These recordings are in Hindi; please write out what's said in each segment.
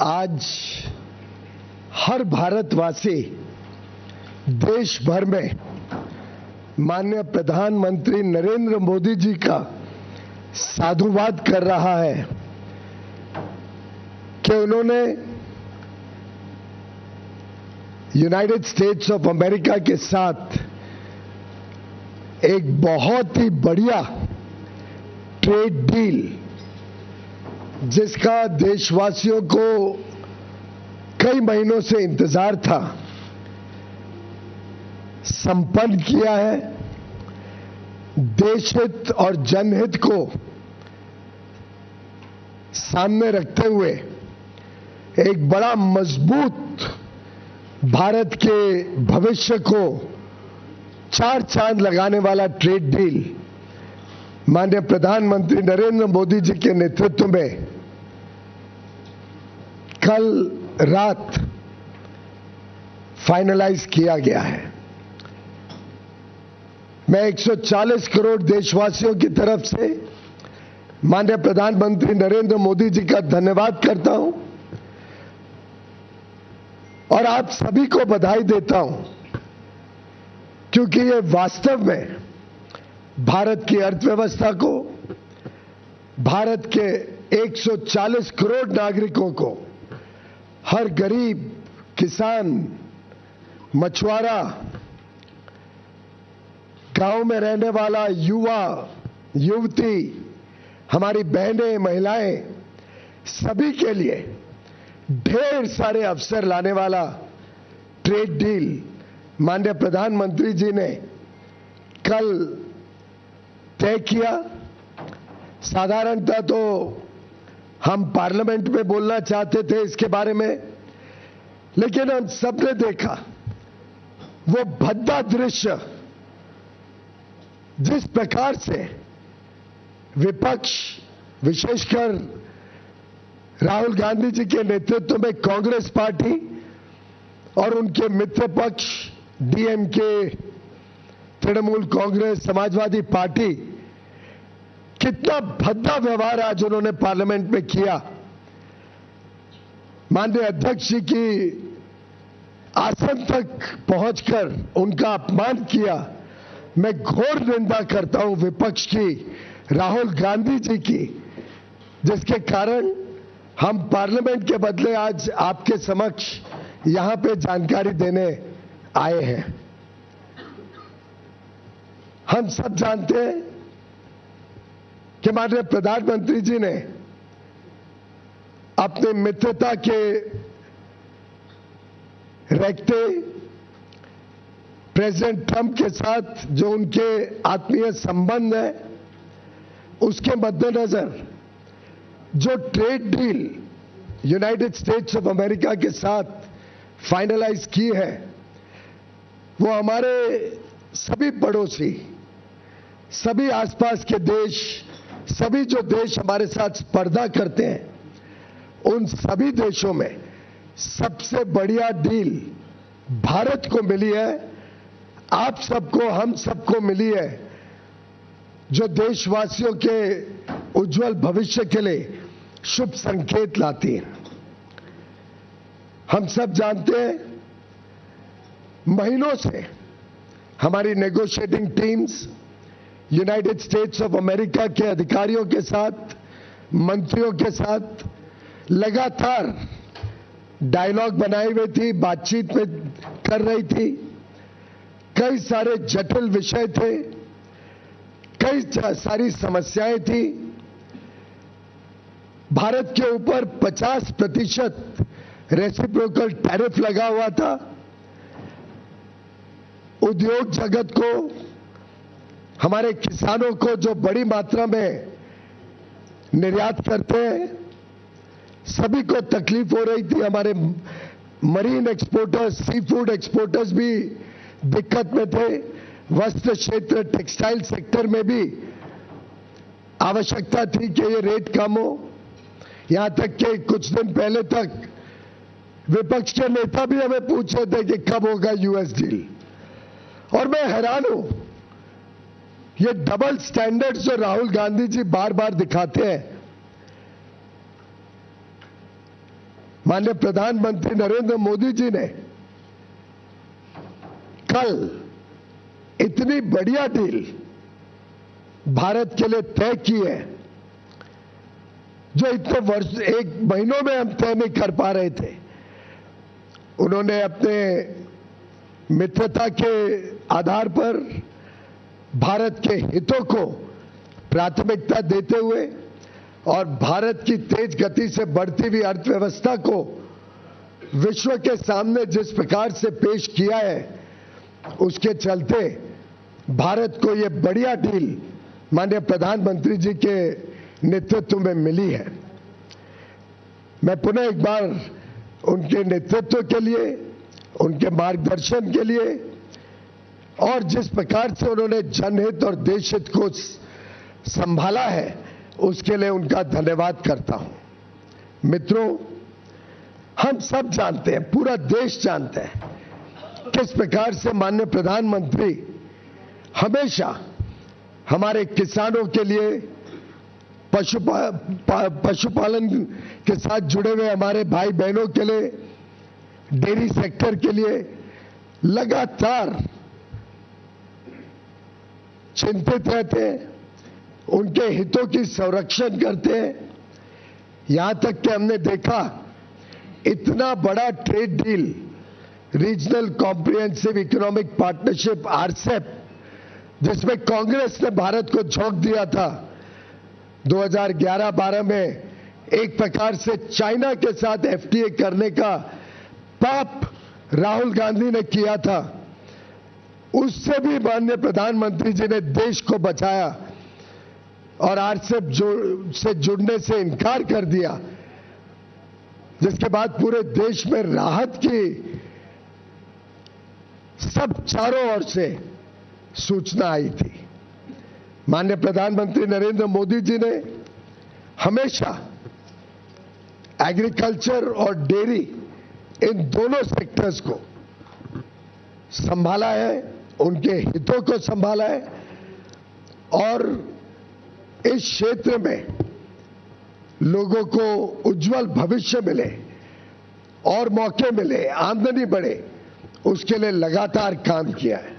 आज हर भारतवासी देश भर में माननीय प्रधानमंत्री नरेंद्र मोदी जी का साधुवाद कर रहा है कि उन्होंने यूनाइटेड स्टेट्स ऑफ अमेरिका के साथ एक बहुत ही बढ़िया ट्रेड डील, जिसका देशवासियों को कई महीनों से इंतजार था, संपन्न किया है। देशहित और जनहित को सामने रखते हुए एक बड़ा मजबूत भारत के भविष्य को चार चांद लगाने वाला ट्रेड डील माननीय प्रधानमंत्री नरेंद्र मोदी जी के नेतृत्व में कल रात फाइनलाइज किया गया है। मैं 140 करोड़ देशवासियों की तरफ से माननीय प्रधानमंत्री नरेंद्र मोदी जी का धन्यवाद करता हूं और आप सभी को बधाई देता हूं, क्योंकि ये वास्तव में भारत की अर्थव्यवस्था को, भारत के 140 करोड़ नागरिकों को, हर गरीब, किसान, मछुआरा, गांव में रहने वाला युवा, युवती, हमारी बहनें, महिलाएं, सभी के लिए ढेर सारे अवसर लाने वाला ट्रेड डील माननीय प्रधानमंत्री जी ने कल तय किया। साधारणतः तो हम पार्लियामेंट में बोलना चाहते थे इसके बारे में, लेकिन हम सबने देखा वो भद्दा दृश्य, जिस प्रकार से विपक्ष, विशेषकर राहुल गांधी जी के नेतृत्व में कांग्रेस पार्टी और उनके मित्र पक्ष डीएमके, तृणमूल कांग्रेस, समाजवादी पार्टी, कितना भद्दा व्यवहार आज उन्होंने पार्लियामेंट में किया। माननीय अध्यक्ष जी की आसन तक पहुंचकर उनका अपमान किया। मैं घोर निंदा करता हूं विपक्ष की, राहुल गांधी जी की, जिसके कारण हम पार्लियामेंट के बदले आज आपके समक्ष यहां पे जानकारी देने आए हैं। हम सब जानते हैं कि माननीय प्रधानमंत्री जी ने अपने मित्रता के रखते प्रेसिडेंट ट्रंप के साथ जो उनके आत्मीय संबंध है, उसके मद्देनजर जो trade deal United states of America के साथ फाइनलाइज की है, वो हमारे सभी पड़ोसी, सभी आसपास के देश, सभी जो देश हमारे साथ स्पर्धा करते हैं, उन सभी देशों में सबसे बढ़िया डील भारत को मिली है। आप सबको, हम सबको मिली है, जो देशवासियों के उज्जवल भविष्य के लिए शुभ संकेत लाती है। हम सब जानते हैं, महीनों से हमारी negotiating teams United states of America के अधिकारियों के साथ, मंत्रियों के साथ लगातार डायलॉग बनाए हुए थी, बातचीत में कर रही थी। कई सारे जटिल विषय थे, कई सारी समस्याएं थी। भारत के ऊपर 50% रेसिप्रोकल टैरिफ लगा हुआ था। उद्योग जगत को, हमारे किसानों को जो बड़ी मात्रा में निर्यात करते हैं, सभी को तकलीफ हो रही थी। हमारे marine exporters, sea food exporters भी दिक्कत में थे। वस्त्र क्षेत्र, टेक्सटाइल सेक्टर में भी आवश्यकता थी कि ये रेट कम हो। यहां तक कि कुछ दिन पहले तक विपक्ष के नेता भी हमें पूछ रहे थे कि कब होगा यूएस डील। और मैं हैरान हूं, ये डबल स्टैंडर्ड्स जो राहुल गांधी जी बार बार दिखाते हैं। माननीय प्रधानमंत्री नरेंद्र मोदी जी ने कल इतनी बढ़िया डील भारत के लिए तय की है जो इतने वर्ष एक महीनों में हम तय नहीं कर पा रहे थे। उन्होंने अपने मित्रता के आधार पर भारत के हितों को प्राथमिकता देते हुए और भारत की तेज गति से बढ़ती हुई अर्थव्यवस्था को विश्व के सामने जिस प्रकार से पेश किया है, उसके चलते भारत को यह बढ़िया डील माननीय प्रधानमंत्री जी के नेतृत्व में मिली है। मैं पुनः एक बार उनके नेतृत्व के लिए, उनके मार्गदर्शन के लिए और जिस प्रकार से उन्होंने जनहित और देशहित को संभाला है, उसके लिए उनका धन्यवाद करता हूं। मित्रों, हम सब जानते हैं, पूरा देश जानता है किस प्रकार से माननीय प्रधानमंत्री हमेशा हमारे किसानों के लिए, पशुपालन के साथ जुड़े हुए हमारे भाई बहनों के लिए, डेयरी सेक्टर के लिए लगातार चिंतित रहते हैं, उनके हितों की संरक्षण करते हैं। यहां तक कि हमने देखा इतना बड़ा trade deal, regional comprehensive economic partnership RCEP, जिसमें कांग्रेस ने भारत को झोंक दिया था 2011-12 में, एक प्रकार से चाइना के साथ एफटीए करने का पाप राहुल गांधी ने किया था, उससे भी माननीय प्रधानमंत्री जी ने देश को बचाया और आरसेप से जुड़ने से इनकार कर दिया, जिसके बाद पूरे देश में राहत की सब चारों ओर से सूचना आई थी। माननीय प्रधानमंत्री नरेंद्र मोदी जी ने हमेशा एग्रीकल्चर और डेयरी, इन दोनों सेक्टर्स को संभाला है, उनके हितों को संभाला है और इस क्षेत्र में लोगों को उज्जवल भविष्य मिले और मौके मिले, आमदनी बढ़े, उसके लिए लगातार काम किया है।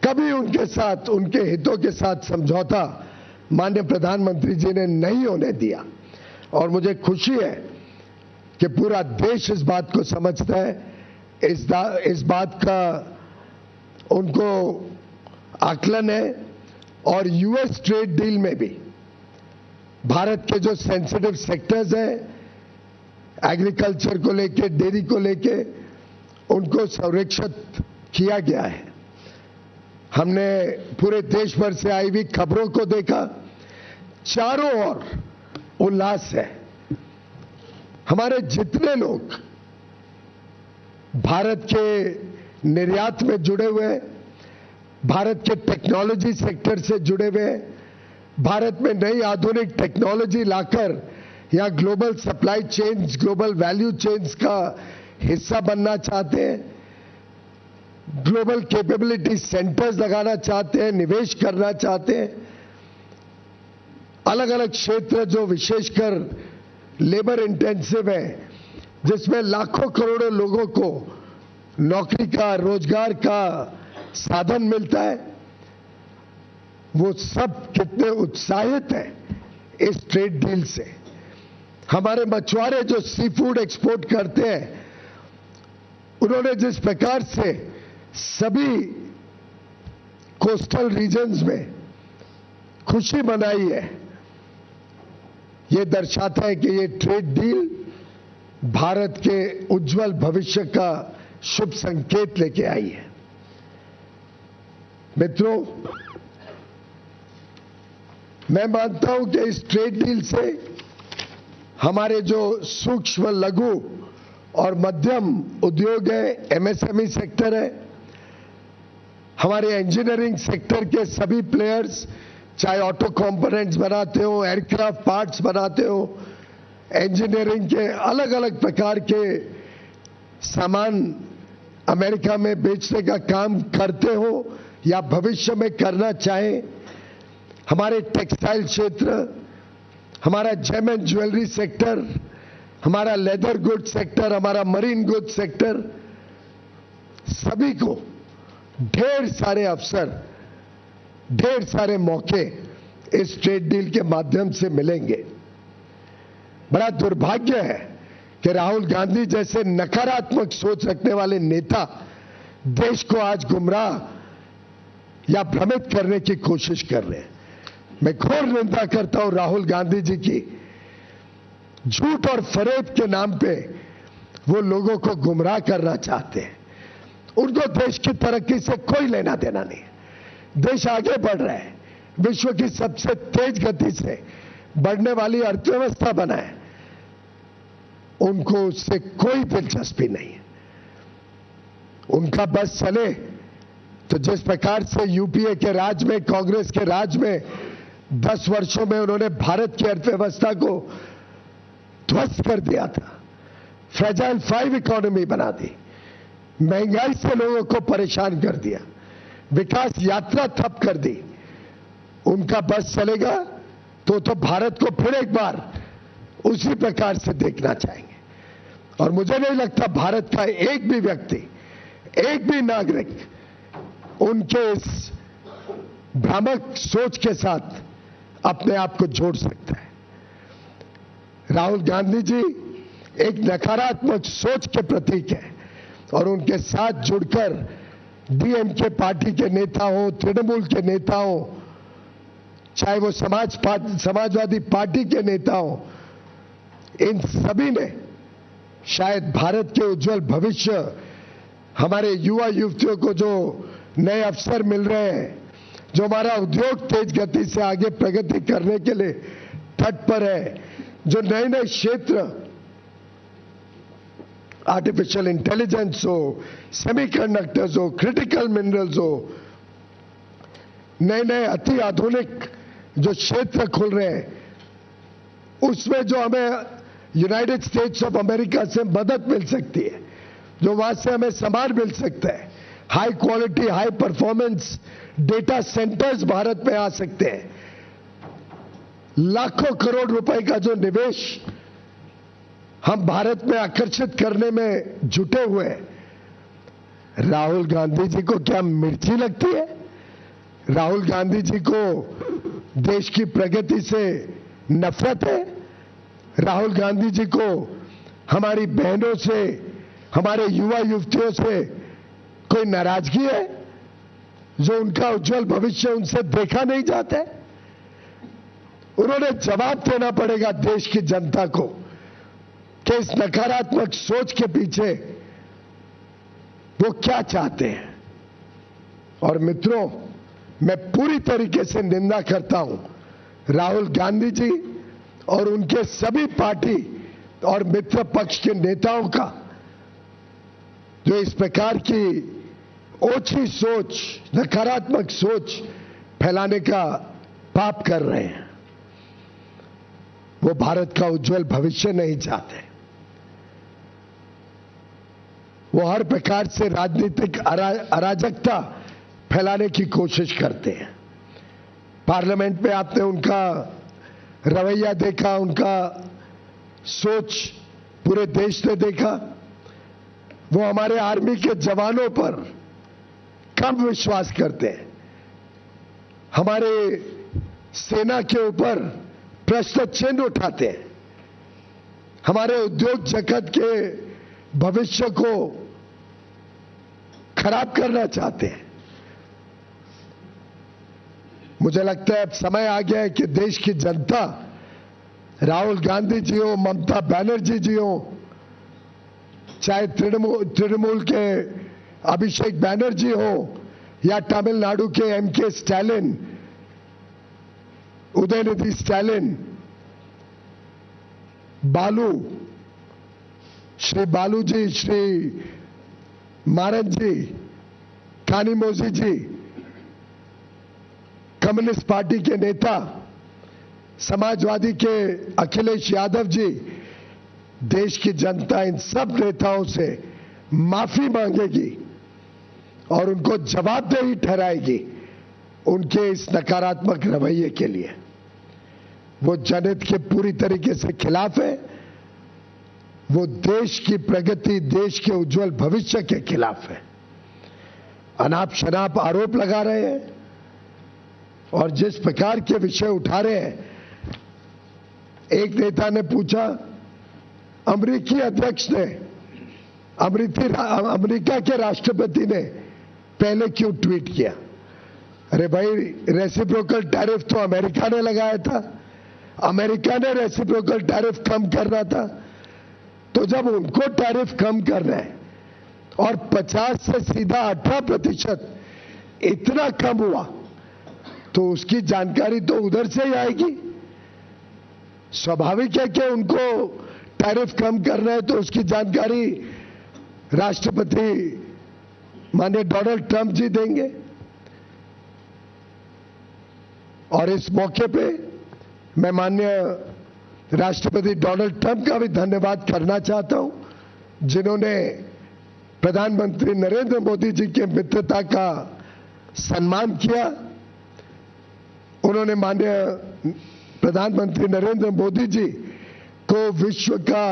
कभी उनके साथ, उनके हितों के साथ समझौता माननीय प्रधानमंत्री जी ने नहीं होने दिया और मुझे खुशी है कि पूरा देश इस बात को समझता है, इस बात का उनको आकलन है और यूएस ट्रेड डील में भी भारत के जो सेंसिटिव सेक्टर्स हैं, एग्रीकल्चर को लेके, डेयरी को लेके, उनको संरक्षित किया गया है। हमने पूरे देश भर से आई हुई खबरों को देखा, चारों ओर उल्लास है। हमारे जितने लोग भारत के निर्यात में जुड़े हुए हैं, भारत के टेक्नोलॉजी सेक्टर से जुड़े हुए हैं, भारत में नई आधुनिक टेक्नोलॉजी लाकर यहां global supply chains, global value chains का हिस्सा बनना चाहते हैं, ग्लोबल कैपेबिलिटी सेंटर्स लगाना चाहते हैं, निवेश करना चाहते हैं। अलग अलग क्षेत्र जो विशेषकर लेबर इंटेंसिव है, जिसमें लाखों करोड़ों लोगों को नौकरी का, रोजगार का साधन मिलता है, वो सब कितने उत्साहित हैं इस ट्रेड डील से। हमारे मछुआरे जो सी फूड एक्सपोर्ट करते हैं, उन्होंने जिस प्रकार से सभी कोस्टल रीजन्स में खुशी मनाई है, ये दर्शाता है कि ये ट्रेड डील भारत के उज्जवल भविष्य का शुभ संकेत लेके आई है। मित्रों, मैं मानता हूं कि इस ट्रेड डील से हमारे जो सूक्ष्म, लघु और मध्यम उद्योग है, एमएसएमई सेक्टर है, हमारे इंजीनियरिंग सेक्टर के सभी प्लेयर्स, चाहे ऑटो कंपोनेंट्स बनाते हो, एयरक्राफ्ट पार्ट्स बनाते हो, इंजीनियरिंग के अलग अलग प्रकार के सामान अमेरिका में बेचने का काम करते हो या भविष्य में करना चाहें, हमारे टेक्सटाइल क्षेत्र, हमारा जेम एंड ज्वेलरी सेक्टर, हमारा लेदर गुड सेक्टर, हमारा मरीन गुड सेक्टर, सभी को ढेर सारे अवसर, ढेर सारे मौके इस ट्रेड डील के माध्यम से मिलेंगे। बड़ा दुर्भाग्य है कि राहुल गांधी जैसे नकारात्मक सोच रखने वाले नेता देश को आज गुमराह या भ्रमित करने की कोशिश कर रहे हैं। मैं घोर निंदा करता हूं राहुल गांधी जी की। झूठ और फरेब के नाम पे वो लोगों को गुमराह करना चाहते हैं। उनको देश की तरक्की से कोई लेना देना नहीं है। देश आगे बढ़ रहा है, विश्व की सबसे तेज गति से बढ़ने वाली अर्थव्यवस्था बना है, उनको उससे कोई दिलचस्पी नहीं है। उनका बस चले तो जिस प्रकार से यूपीए के राज में, कांग्रेस के राज में 10 वर्षों में उन्होंने भारत की अर्थव्यवस्था को ध्वस्त कर दिया था, फ्रेजाइल 5 इकोनॉमी बना दी, महंगाई से लोगों को परेशान कर दिया, विकास यात्रा ठप कर दी। उनका बस चलेगा तो भारत को फिर एक बार उसी प्रकार से देखना चाहेंगे। और मुझे नहीं लगता भारत का एक भी व्यक्ति, एक भी नागरिक उनके इस भ्रामक सोच के साथ अपने आप को जोड़ सकता है। राहुल गांधी जी एक नकारात्मक सोच के प्रतीक हैं और उनके साथ जुड़कर डीएमके पार्टी के नेता हो, तृणमूल के नेता हो, चाहे वो समाजवादी पार्टी के नेता हो, इन सभी ने शायद भारत के उज्जवल भविष्य, हमारे युवा युवतियों को जो नए अवसर मिल रहे हैं, जो हमारा उद्योग तेज गति से आगे प्रगति करने के लिए तट पर है, जो नए नए क्षेत्र, आर्टिफिशियल इंटेलिजेंस हो, सेमीकंडक्टर्स हो, क्रिटिकल मिनरल्स हो, नए नए अति आधुनिक जो क्षेत्र खुल रहे हैं, उसमें जो हमें यूनाइटेड स्टेट्स ऑफ अमेरिका से मदद मिल सकती है, जो वहां से हमें सामान मिल सकता है, high quality, high performance data centres Bharat में आ सकते हैं, लाखों करोड़ रुपए का जो निवेश हम भारत में आकर्षित करने में जुटे हुए हैं। राहुल गांधी जी को क्या मिर्ची लगती है? राहुल गांधी जी को देश की प्रगति से नफरत है? राहुल गांधी जी को हमारी बहनों से, हमारे युवा युवतियों से कोई नाराजगी है जो उनका उज्जवल भविष्य उनसे देखा नहीं जाता है? उन्होंने जवाब देना पड़ेगा देश की जनता को कि इस नकारात्मक सोच के पीछे वो क्या चाहते हैं। और मित्रों, मैं पूरी तरीके से निंदा करता हूं राहुल गांधी जी और उनके सभी पार्टी और मित्र पक्ष के नेताओं का, जो इस प्रकार की ओछी सोच, नकारात्मक सोच फैलाने का पाप कर रहे हैं। वो भारत का उज्जवल भविष्य नहीं चाहते। वो हर प्रकार से राजनीतिक अराजकता फैलाने की कोशिश करते हैं। पार्लियामेंट में आपने उनका रवैया देखा, उनका सोच पूरे देश ने देखा। वो हमारे आर्मी के जवानों पर कम विश्वास करते हैं, हमारे सेना के ऊपर प्रश्न चिन्ह उठाते हैं, हमारे उद्योग जगत के भविष्य को खराब करना चाहते हैं। मुझे लगता है अब समय आ गया है कि देश की जनता, राहुल गांधी जी हो, ममता बनर्जी जी हो, चाहे तृणमूल के अभिषेक बैनर्जी हो या तमिलनाडु के एमके स्टालिन, उदयनिधि स्टालिन, बालू, श्री बालू जी, श्री मारन जी, कानिमोझी जी, कम्युनिस्ट पार्टी के नेता, समाजवादी के अखिलेश यादव जी, देश की जनता इन सब नेताओं से माफी मांगेगी और उनको जवाबदेही ठहराएगी उनके इस नकारात्मक रवैये के लिए। वो जनहित के पूरी तरीके से खिलाफ है, वो देश की प्रगति, देश के उज्जवल भविष्य के खिलाफ है। अनाप शनाप आरोप लगा रहे हैं और जिस प्रकार के विषय उठा रहे हैं, एक नेता ने पूछा, अमेरिकी अध्यक्ष ने, अमेरिका के राष्ट्रपति ने पहले क्यों ट्वीट किया? अरे भाई, रेसिप्रोकल टैरिफ तो अमेरिका ने लगाया था, अमेरिका ने रेसिप्रोकल टैरिफ कम करना था। तो जब उनको टैरिफ कम करना है और 50 से सीधा 18% इतना कम हुआ, तो उसकी जानकारी तो उधर से ही आएगी। स्वाभाविक है कि उनको टैरिफ कम करना है, तो उसकी जानकारी राष्ट्रपति माननीय डोनाल्ड ट्रंप जी देंगे। और इस मौके पे मैं माननीय राष्ट्रपति डोनाल्ड ट्रंप का भी धन्यवाद करना चाहता हूं, जिन्होंने प्रधानमंत्री नरेंद्र मोदी जी के मित्रता का सम्मान किया। उन्होंने माननीय प्रधानमंत्री नरेंद्र मोदी जी को विश्व का,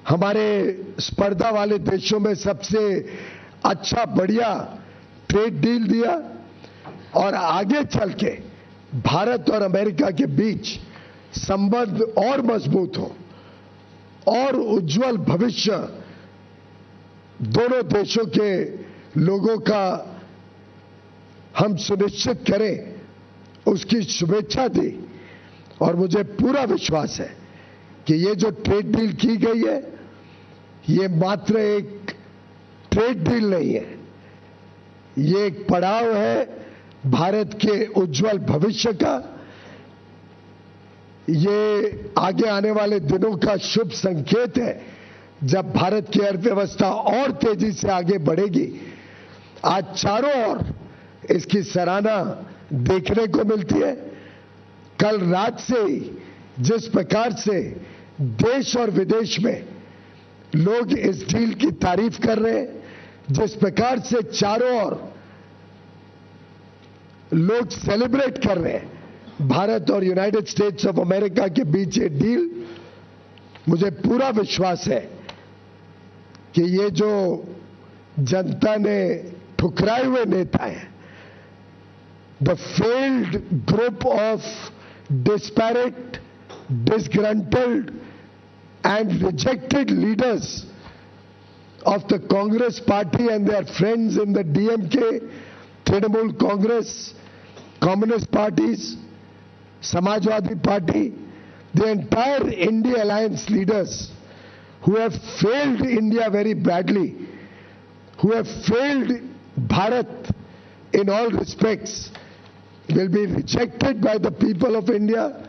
हमारे स्पर्धा वाले देशों में सबसे अच्छा, बढ़िया ट्रेड डील दिया और आगे चल के भारत और अमेरिका के बीच संबंध और मजबूत हो और उज्जवल भविष्य दोनों देशों के लोगों का हम सुनिश्चित करें, उसकी शुभेच्छा दी। और मुझे पूरा विश्वास है कि ये जो ट्रेड डील की गई है, ये मात्र एक ट्रेड डील नहीं है, ये एक पड़ाव है भारत के उज्जवल भविष्य का। ये आगे आने वाले दिनों का शुभ संकेत है, जब भारत की अर्थव्यवस्था और तेजी से आगे बढ़ेगी। आज चारों ओर इसकी सराहना देखने को मिलती है। कल रात से ही जिस प्रकार से देश और विदेश में लोग इस डील की तारीफ कर रहे हैं, जिस प्रकार से चारों ओर लोग सेलिब्रेट कर रहे हैं भारत और यूनाइटेड स्टेट्स ऑफ अमेरिका के बीच ये डील, मुझे पूरा विश्वास है कि ये जो जनता ने ठुकराए हुए नेता हैं, the failed group of disparate, disgruntled and rejected leaders of the Congress party and their friends in the DMK, Trinamool Congress, Communist parties, Samajwadi Party, the entire India Alliance leaders who have failed India very badly, who have failed Bharat in all respects, will be rejected by the people of India,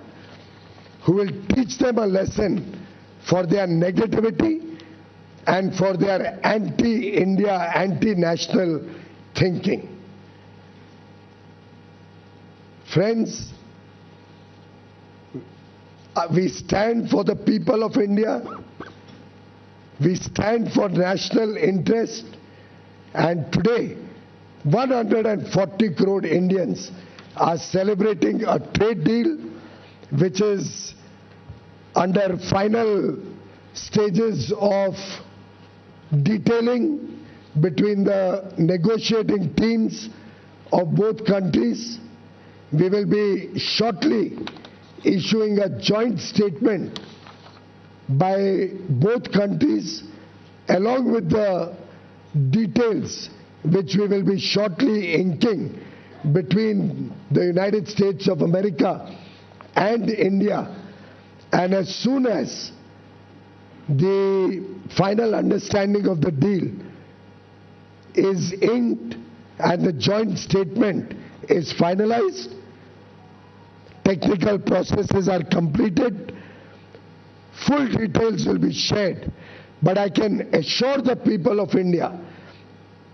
who will teach them a lesson for their negativity and for their anti-India, anti-national thinking. Friends, we stand for the people of India, we stand for national interest, and today 140 crore Indians are celebrating a trade deal which is under final stages of detailing between the negotiating teams of both countries. We will be shortly issuing a joint statement by both countries along with the details which we will be shortly inking between the United States of America and India. And as soon as the final understanding of the deal is inked and the joint statement is finalized, technical processes are completed, full details will be shared. But I can assure the people of India,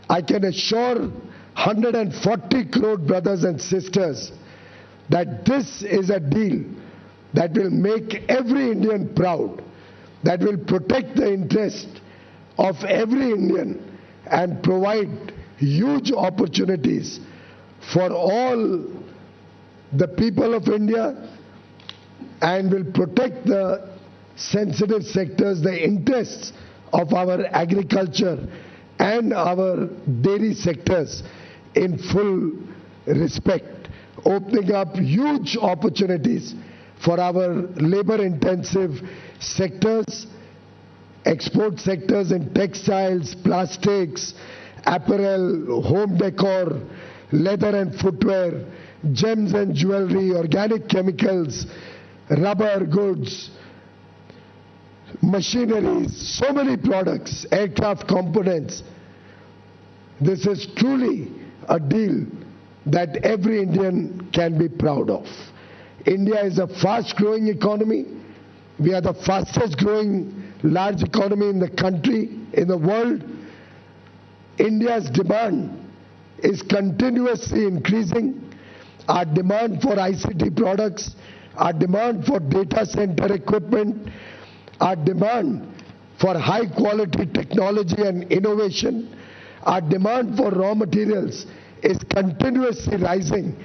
I can assure 140 crore brothers and sisters that this is a deal that will make every Indian proud, that will protect the interest of every Indian and provide huge opportunities for all the people of India, and will protect the sensitive sectors, the interests of our agriculture and our dairy sectors in full respect, opening up huge opportunities for our labor-intensive sectors, export sectors in textiles, plastics, apparel, home decor, leather and footwear, gems and jewelry, organic chemicals, rubber goods, machineries, so many products, aircraft components. This is truly a deal that every Indian can be proud of. India is a fast-growing economy. We are the fastest growing large economy in the country, in the world. India's demand is continuously increasing. Our demand for ICT products, our demand for data center equipment, our demand for high quality technology and innovation, our demand for raw materials is continuously rising.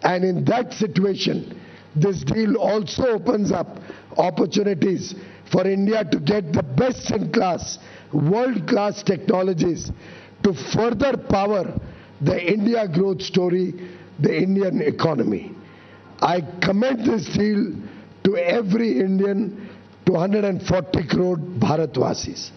And in that situation, this deal also opens up opportunities for India to get the best in class, world-class technologies to further power the India growth story, the Indian economy. I commend this deal to every Indian, to 140 crore Bharatvasis.